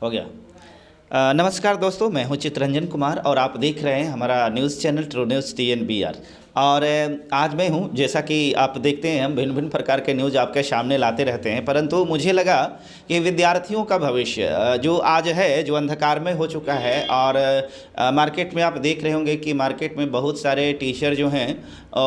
हो गया। नमस्कार दोस्तों, मैं हूं चित्रंजन कुमार और आप देख रहे हैं हमारा news channel true news TNBR। और आज मैं हूं, जैसा कि आप देखते हैं हम भिन्न भिन्न प्रकार के न्यूज़ आपके सामने लाते रहते हैं, परंतु मुझे लगा कि विद्यार्थियों का भविष्य जो आज है, जो अंधकार में हो चुका है। और मार्केट में आप देख रहे होंगे कि मार्केट में बहुत सारे टीचर जो हैं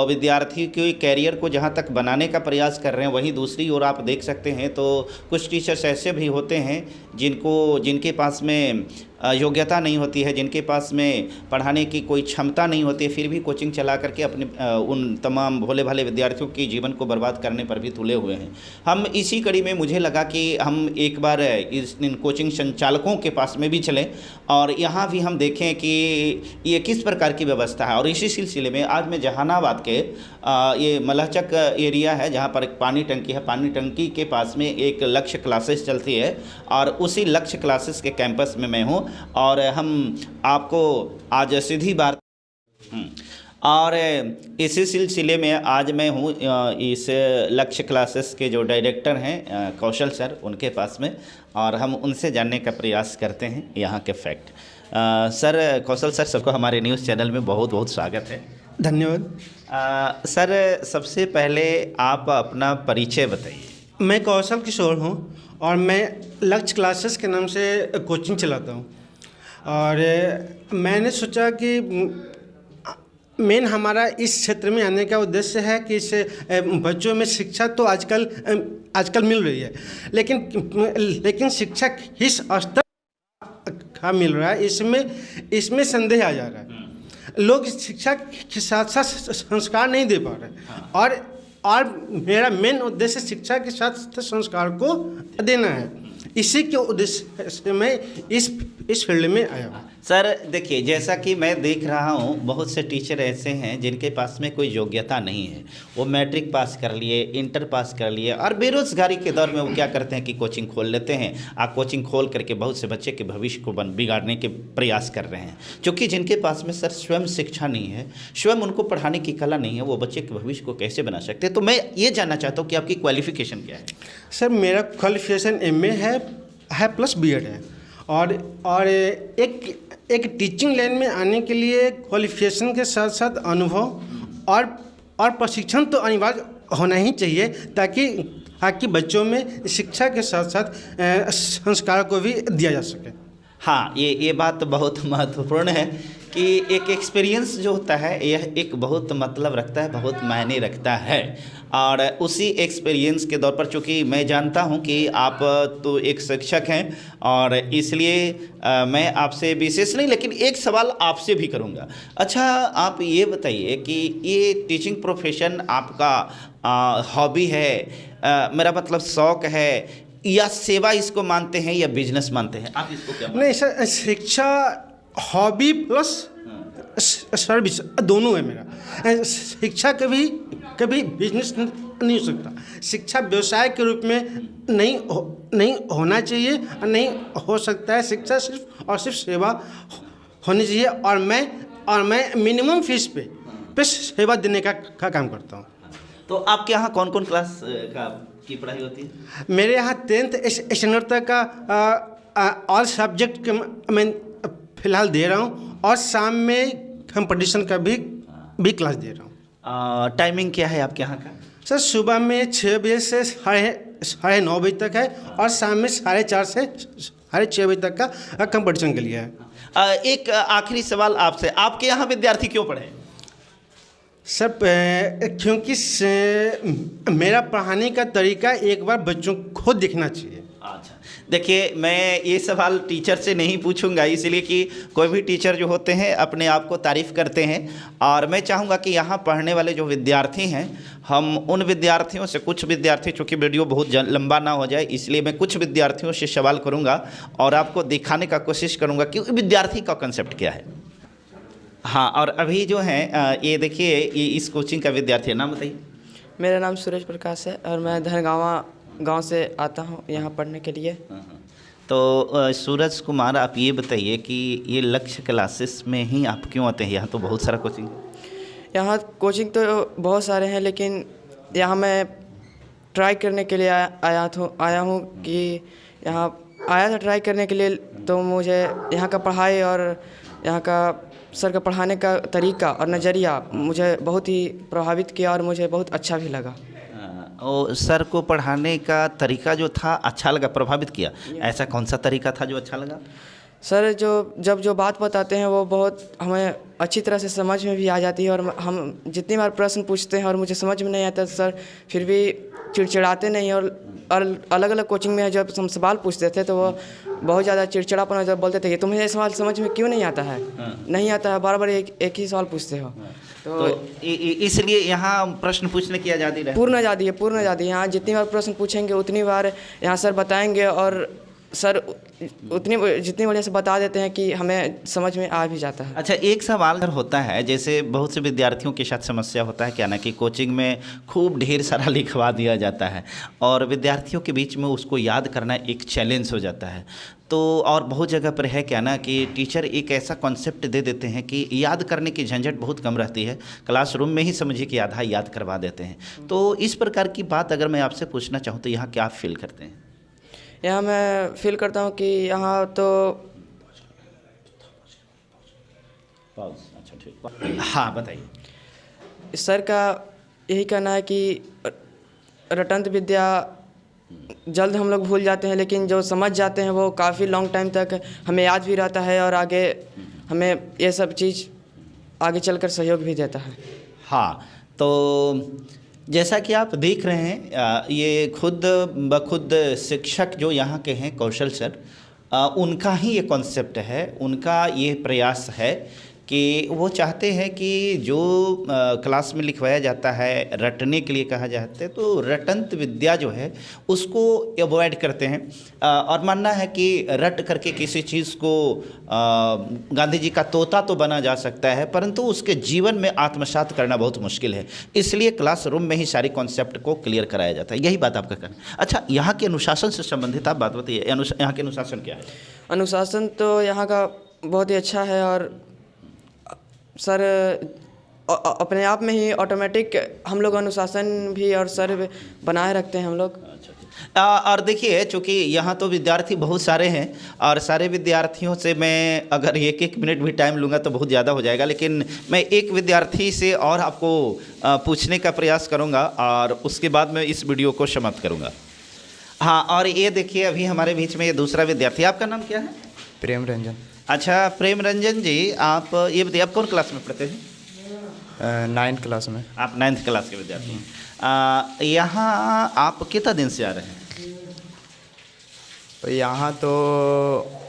विद्यार्थी के कैरियर को जहां तक बनाने का प्रयास कर रहे हैं, वहीं दूसरी ओर आप देख सकते हैं तो कुछ टीचर्स ऐसे भी होते हैं जिनके पास में योग्यता नहीं होती है, जिनके पास में पढ़ाने की कोई क्षमता नहीं होती है, फिर भी कोचिंग चला करके अपने उन तमाम भोले भाले विद्यार्थियों के जीवन को बर्बाद करने पर भी तुले हुए हैं। हम इसी कड़ी में मुझे लगा कि हम एक बार इन कोचिंग संचालकों के पास में भी चलें और यहाँ भी हम देखें कि ये किस प्रकार की व्यवस्था है। और इसी सिलसिले में आज मैं जहानाबाद के ये मलहचक एरिया है, जहाँ पर एक पानी टंकी है, पानी टंकी के पास में एक लक्ष्य क्लासेस चलती है और उसी लक्ष्य क्लासेस के कैंपस में मैं हूँ और हम आपको आज सीधी बात और इसी सिलसिले में आज मैं हूँ इस लक्ष्य क्लासेस के जो डायरेक्टर हैं कौशल सर, उनके पास में, और हम उनसे जानने का प्रयास करते हैं यहाँ के फैक्ट। सर, कौशल सर, सबको हमारे न्यूज़ चैनल में बहुत बहुत स्वागत है। धन्यवाद। सर, सबसे पहले आप अपना परिचय बताइए। मैं कौशल किशोर हूँ और मैं लक्ष्य क्लासेस के नाम से कोचिंग चलाता हूँ। और मैंने सोचा कि मेन हमारा इस क्षेत्र में आने का उद्देश्य है कि इस बच्चों में शिक्षा तो आजकल मिल रही है, लेकिन शिक्षा किस स्तर का मिल रहा है, इसमें संदेह आ जा रहा है। लोग शिक्षा के साथ साथ संस्कार नहीं दे पा रहे और मेरा मेन उद्देश्य शिक्षा के साथ संस्कार को देना है। इसी के उद्देश्य से मैं इस फील्ड में आया हूँ। सर देखिए, जैसा कि मैं देख रहा हूँ बहुत से टीचर ऐसे हैं जिनके पास में कोई योग्यता नहीं है। वो मैट्रिक पास कर लिए, इंटर पास कर लिए और बेरोजगारी के दौर में वो क्या करते हैं कि कोचिंग खोल लेते हैं। कोचिंग खोल करके बहुत से बच्चे के भविष्य को बिगाड़ने के प्रयास कर रहे हैं, क्योंकि जिनके पास में सर स्वयं शिक्षा नहीं है, स्वयं उनको पढ़ाने की कला नहीं है, वो बच्चे के भविष्य को कैसे बना सकते हैं। तो मैं ये जानना चाहता हूँ कि आपकी क्वालिफिकेशन क्या है। सर, मेरा क्वालिफिकेशन MA है प्लस BEd है। और एक टीचिंग लाइन में आने के लिए क्वालिफिकेशन के साथ साथ अनुभव और प्रशिक्षण तो अनिवार्य होना ही चाहिए, ताकि बच्चों में शिक्षा के साथ साथ संस्कार को भी दिया जा सके। हाँ, ये बात बहुत महत्वपूर्ण है कि एक एक्सपीरियंस जो होता है यह एक बहुत मतलब रखता है, बहुत मायने रखता है। और उसी एक्सपीरियंस के दौर पर, चूँकि मैं जानता हूं कि आप तो एक शिक्षक हैं और इसलिए मैं आपसे विशेष नहीं, लेकिन एक सवाल आपसे भी करूंगा। अच्छा, आप ये बताइए कि ये टीचिंग प्रोफेशन आपका हॉबी है, मेरा मतलब शौक़ है, या सेवा इसको मानते हैं, या बिजनेस मानते हैं? आप इसको क्या मानते हैं? नहीं सर, शिक्षा हॉबी प्लस सर्विस दोनों है मेरा। शिक्षा कभी बिजनेस नहीं हो सकता। शिक्षा व्यवसाय के रूप में नहीं होना चाहिए और नहीं हो सकता है। शिक्षा सिर्फ और सिर्फ सेवा होनी चाहिए। और मैं मिनिमम फीस पे सेवा देने का काम करता हूँ। तो आपके यहाँ कौन कौन क्लास की पढ़ाई होती है? मेरे यहाँ 10th स्टैंडर्ड तक का ऑल सब्जेक्ट मैं फ़िलहाल दे रहा हूँ और शाम में कंपटीशन का भी क्लास दे रहा हूँ। टाइमिंग क्या है आपके यहाँ का? सर, सुबह में 6 बजे से साढ़े 9 बजे तक है और शाम में 4:30 से 6:30 बजे तक का कंपटीशन के लिए है। एक आखिरी सवाल आपसे, आपके यहाँ विद्यार्थी क्यों पढ़े? सर, क्योंकि मेरा पढ़ाने का तरीका एक बार बच्चों को देखना चाहिए। अच्छा, देखिए, मैं ये सवाल टीचर से नहीं पूछूंगा, इसलिए कि कोई भी टीचर जो होते हैं अपने आप को तारीफ़ करते हैं। और मैं चाहूँगा कि यहाँ पढ़ने वाले जो विद्यार्थी हैं, हम उन विद्यार्थियों से, कुछ विद्यार्थी, चूँकि वीडियो बहुत लंबा ना हो जाए इसलिए मैं कुछ विद्यार्थियों से सवाल करूँगा और आपको दिखाने का कोशिश करूँगा कि विद्यार्थी का कंसेप्ट क्या है। हाँ, और अभी जो है ये देखिए, ये इस कोचिंग का विद्यार्थी है। नाम बताइए। मेरा नाम सूरज प्रकाश है और मैं धनगावा गांव से आता हूं यहाँ पढ़ने के लिए। तो सूरज कुमार, आप ये बताइए कि ये लक्ष्य क्लासेस में ही आप क्यों आते हैं? यहाँ तो बहुत सारा कोचिंग है। यहाँ कोचिंग तो बहुत सारे हैं, लेकिन यहाँ मैं ट्राई करने के लिए आया हूँ कि यहाँ आया था ट्राई करने के लिए, तो मुझे यहाँ का पढ़ाई और यहाँ का सर का पढ़ाने का तरीका और नज़रिया मुझे बहुत ही प्रभावित किया और मुझे बहुत अच्छा भी लगा। और सर को पढ़ाने का तरीका जो था अच्छा लगा, प्रभावित किया। ऐसा कौन सा तरीका था जो अच्छा लगा? सर जो बात बताते हैं वो बहुत हमें अच्छी तरह से समझ में भी आ जाती है, और हम जितनी बार प्रश्न पूछते हैं और मुझे समझ में नहीं आता सर फिर भी चिड़चिड़ाते नहीं, और अलग अलग कोचिंग में जब हम सवाल पूछते थे तो वो बहुत ज़्यादा चिड़चिड़ापन जब बोलते थे कि तुम्हें ये सवाल समझ में क्यों नहीं आता है, नहीं आता है, बार बार एक ही सवाल पूछते हो। तो इसलिए यहाँ प्रश्न पूछने की आज़ादी रहे। पूर्ण आज़ादी है, पूर्ण आज़ादी। यहाँ जितनी बार प्रश्न पूछेंगे उतनी बार यहाँ सर बताएंगे, और सर जितनी बढ़िया से बता देते हैं कि हमें समझ में आ भी जाता है। अच्छा, एक सवाल होता है, जैसे बहुत से विद्यार्थियों के साथ समस्या होता है क्या ना कि कोचिंग में खूब ढेर सारा लिखवा दिया जाता है और विद्यार्थियों के बीच में उसको याद करना एक चैलेंज हो जाता है। तो और बहुत जगह पर है क्या ना कि टीचर एक ऐसा कॉन्सेप्ट दे देते हैं कि याद करने की झंझट बहुत कम रहती है, क्लासरूम में ही समझिए कि आधा याद करवा देते हैं। तो इस प्रकार की बात अगर मैं आपसे पूछना चाहूँ तो यहाँ क्या आप फील करते हैं? यहाँ मैं फील करता हूँ कि यहाँ तो अच्छा ठीक, हाँ बताइए। सर का यही कहना है कि रटंत विद्या जल्द हम लोग भूल जाते हैं, लेकिन जो समझ जाते हैं वो काफ़ी लॉन्ग टाइम तक हमें याद भी रहता है, और आगे हमें ये सब चीज़ आगे चलकर सहयोग भी देता है। हाँ, तो जैसा कि आप देख रहे हैं ये खुद बखुद शिक्षक जो यहाँ के हैं कौशल सर, उनका ही ये कॉन्सेप्ट है, उनका ये प्रयास है कि वो चाहते हैं कि जो क्लास में लिखवाया जाता है रटने के लिए कहा जाता है, तो रटंत विद्या जो है उसको अवॉइड करते हैं। और मानना है कि रट करके किसी चीज़ को गांधी जी का तोता तो बना जा सकता है, परंतु उसके जीवन में आत्मसात करना बहुत मुश्किल है। इसलिए क्लासरूम में ही सारी कॉन्सेप्ट को क्लियर कराया जाता है। यही बात आपका कहना। अच्छा, यहाँ के अनुशासन से संबंधित आप बात बताइए, यहाँ के अनुशासन क्या है? अनुशासन तो यहाँ का बहुत ही अच्छा है, और सर अपने आप में ही ऑटोमेटिक हम लोग अनुशासन भी और सर बनाए रखते हैं हम लोग। और देखिए, चूँकि यहाँ तो विद्यार्थी बहुत सारे हैं और सारे विद्यार्थियों से मैं अगर एक मिनट भी टाइम लूँगा तो बहुत ज़्यादा हो जाएगा, लेकिन मैं एक विद्यार्थी से और आपको पूछने का प्रयास करूँगा और उसके बाद मैं इस वीडियो को समाप्त करूँगा। हाँ, और ये देखिए अभी हमारे बीच में ये दूसरा विद्यार्थी, आपका नाम क्या है? प्रेम रंजन। अच्छा प्रेम रंजन जी, आप ये बताइए आप कौन क्लास में पढ़ते हैं? 9th क्लास में। आप 9th क्लास के विद्यार्थी हैं। यहाँ आप कितना दिन से आ रहे हैं? यहाँ तो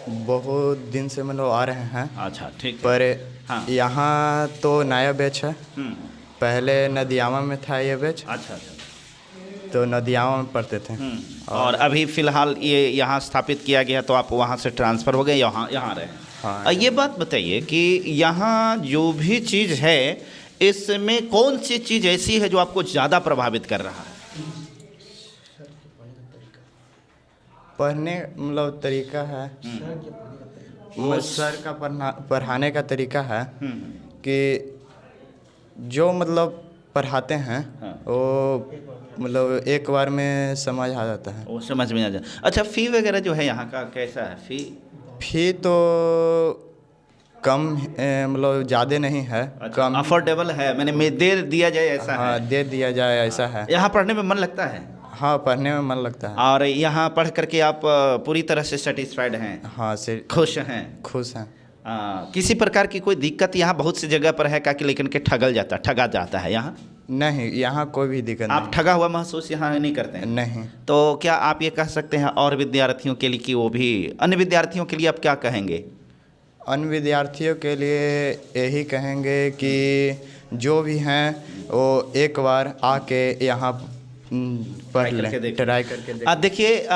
बहुत दिन से मतलब आ रहे हैं। अच्छा ठीक। पर हाँ। यहाँ तो नया बैच है। पहले नदियामा में था ये बैच। अच्छा। तो नदियामा में पढ़ते थे। और अभी फ़िलहाल ये यहाँ स्थापित किया गया तो आप वहाँ से ट्रांसफ़र हो गए, यहाँ रहे हैं। हाँ। ये बात बताइए कि यहाँ जो भी चीज़ है इसमें कौन सी चीज़ ऐसी है जो आपको ज़्यादा प्रभावित कर रहा है? पढ़ने मतलब तरीका है, वो सर का पढ़ाने का तरीका है कि जो मतलब पढ़ाते हैं वो मतलब एक बार में समझ आ जाता है। वो समझ में आ जाए। अच्छा, फ़ी वगैरह जो है यहाँ का कैसा है? फ़ी तो कम मतलब ज़्यादा नहीं है। अच्छा, कम अफोर्डेबल है, मैंने दे दिया जाए ऐसा है? हाँ, दे दिया जाए ऐसा है। यहाँ पढ़ने में मन लगता है? हाँ, पढ़ने में मन लगता है। और यहाँ पढ़ करके आप पूरी तरह से सेटिस्फाइड हैं? हाँ, से खुश हैं? खुश हैं। किसी प्रकार की कोई दिक्कत यहाँ बहुत सी जगह पर है का कि लेकिन के ठगा जाता है? यहाँ नहीं, यहाँ कोई भी दिक्कत नहीं। आप ठगा हुआ महसूस यहाँ नहीं करते हैं? नहीं। तो क्या आप ये कह सकते हैं और विद्यार्थियों के लिए कि वो भी अन्य विद्यार्थियों के लिए आप क्या कहेंगे? अन्य विद्यार्थियों के लिए यही कहेंगे कि जो भी हैं वो एक बार आके यहाँ पढ़ लें, ट्राई करके देखें। देखिए,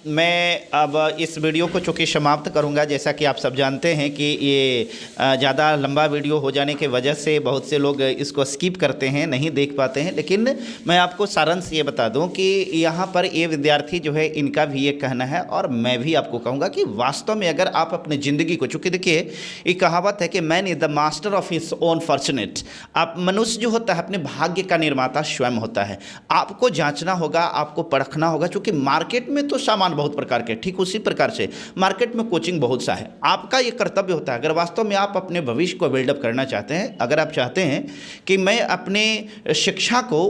मैं अब इस वीडियो को चूँकि समाप्त करूंगा। जैसा कि आप सब जानते हैं कि ये ज़्यादा लंबा वीडियो हो जाने की वजह से बहुत से लोग इसको स्किप करते हैं, नहीं देख पाते हैं, लेकिन मैं आपको सारांश ये बता दूं कि यहाँ पर ये विद्यार्थी जो है इनका भी ये कहना है और मैं भी आपको कहूँगा कि वास्तव में अगर आप अपनी ज़िंदगी को, चूँकि देखिए एक कहावत है कि man is the master of his own fortunate. आप मनुष्य जो होता है अपने भाग्य का निर्माता स्वयं होता है। आपको जाँचना होगा, आपको परखना होगा, चूँकि मार्केट में तो सामान बहुत प्रकार के, ठीक उसी प्रकार से मार्केट में कोचिंग बहुत सा है। आपका ये कर्तव्य होता है, अगर वास्तव में आप अपने भविष्य को बिल्डअप करना चाहते हैं, अगर आप चाहते हैं कि मैं अपने शिक्षा को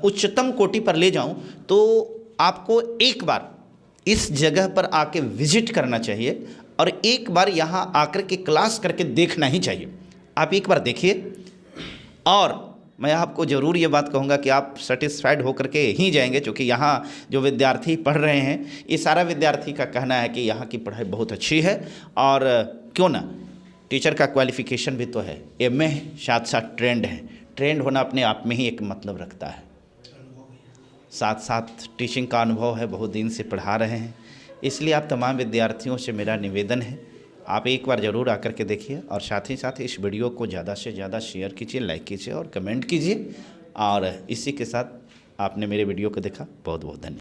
उच्चतम कोटि पर ले जाऊं, तो आपको एक बार इस जगह पर आके विजिट करना चाहिए और एक बार यहाँ आकर के क्लास करके देखना ही चाहिए। आप एक बार देखिए और मैं आपको ज़रूर ये बात कहूँगा कि आप सेटिस्फाइड होकर के ही जाएंगे, क्योंकि यहाँ जो विद्यार्थी पढ़ रहे हैं, ये सारा विद्यार्थी का कहना है कि यहाँ की पढ़ाई बहुत अच्छी है। और क्यों ना, टीचर का क्वालिफ़िकेशन भी तो है, एमए साथ साथ ट्रेंड है। ट्रेंड होना अपने आप में ही एक मतलब रखता है, साथ साथ टीचिंग का अनुभव है, बहुत दिन से पढ़ा रहे हैं। इसलिए आप तमाम विद्यार्थियों से मेरा निवेदन है, आप एक बार ज़रूर आकर के देखिए और साथ ही साथ इस वीडियो को ज़्यादा से ज़्यादा शेयर कीजिए, लाइक कीजिए और कमेंट कीजिए। और इसी के साथ आपने मेरे वीडियो को देखा, बहुत बहुत धन्यवाद।